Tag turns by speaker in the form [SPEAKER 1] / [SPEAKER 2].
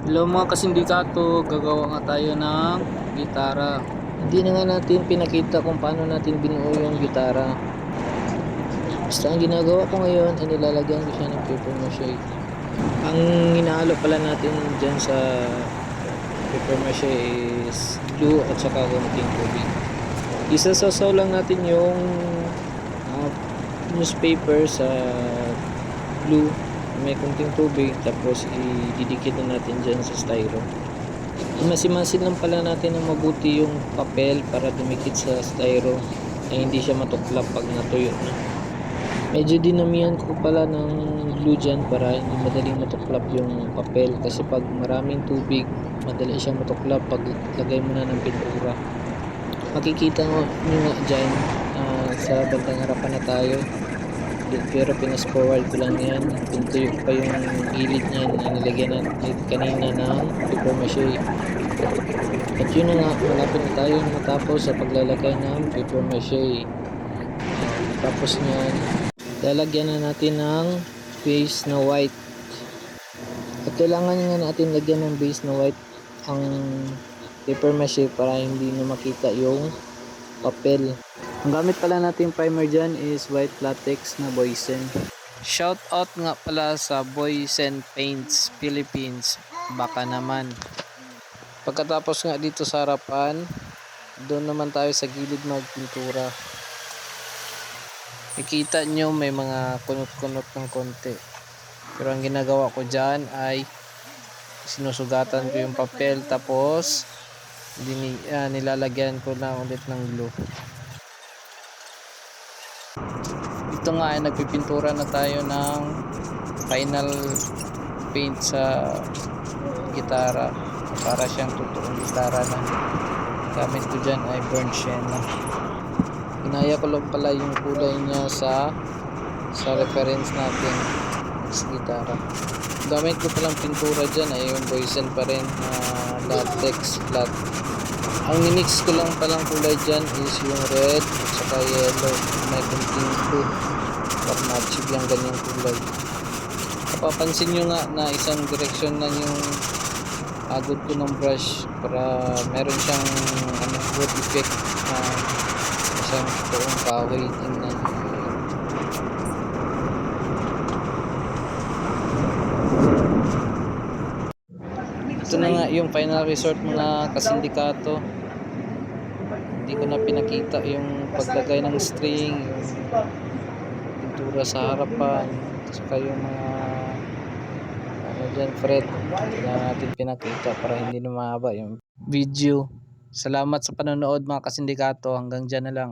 [SPEAKER 1] Hello mga kasindikato, gagawa nga tayo ng gitara. Hindi na nga natin pinakita kung paano natin binuo yung gitara. Basta ang ginagawa ko ngayon ay nilalagyan ko siya ng paper mache. Ang hinahalo pala natin dyan sa paper mache is glue at saka konting tubig. Isasasaw lang natin yung newspaper sa glue, may konting tubig, tapos ididikit na natin dyan sa styro. Masimasin lang pala natin ng mabuti yung papel para dumikit sa styro ay hindi siya matuklap pag natuyo na. Medyo dinamihan ko pala ng glue dyan para hindi madaling matuklap yung papel, kasi pag maraming tubig madali siyang matuklap pag lagay mo na ng pintura. Makikita nyo nga dyan, sa bandang harapan na tayo, pero pinas forward ko lang yan. Pintuyo pa yung gilid niyan na nilagyan natin kanina ng paper mache. At yun na nga, malapit na tayo matapos sa paglalagay ng paper mache. Tapos niyan, lalagyan na natin ng base na white. At kailangan nga natin lagyan ng base na white ang paper mache para hindi na makita yung papel. Ang gamit pala natin primer dyan is white latex na Boysen. Shout out nga pala sa Boysen Paints Philippines, baka naman. Pagkatapos nga dito sa harapan, doon naman tayo sa gilid magpintura. Makikita nyo may mga kunot-kunot ng konti, pero ang ginagawa ko dyan ay sinusugatan ko yung papel, tapos nilalagyan ko na ulit ng glue. Ito nga ay nagpipintura na tayo ng final paint sa gitara para siyang totoong gitara na. Gamit ko dyan ay burnt sienna. Ginaya ko lang pala yung kulay niya sa reference natin sa gitara. Gamit ko palang pintura dyan ay yung Boysen pa rin, latex flat. Ang minix ko lang palang kulay dyan is yung red at saka yellow, may kunting blue para ma-achieve yung ganyang kulay. Napapansin nyo nga na isang direksyon lang yung agod ko ng brush para meron siyang wood effect, isang toong kahoy. Tingnan. Ito na nga yung final resort mga kasindikato. Hindi ko na pinakita yung paglagay ng string, yung pintura sa harapan, saka yung mga dyan fret. Hindi na natin pinakita para hindi na mahaba yung video. Salamat sa panonood mga kasindikato, hanggang dyan na lang.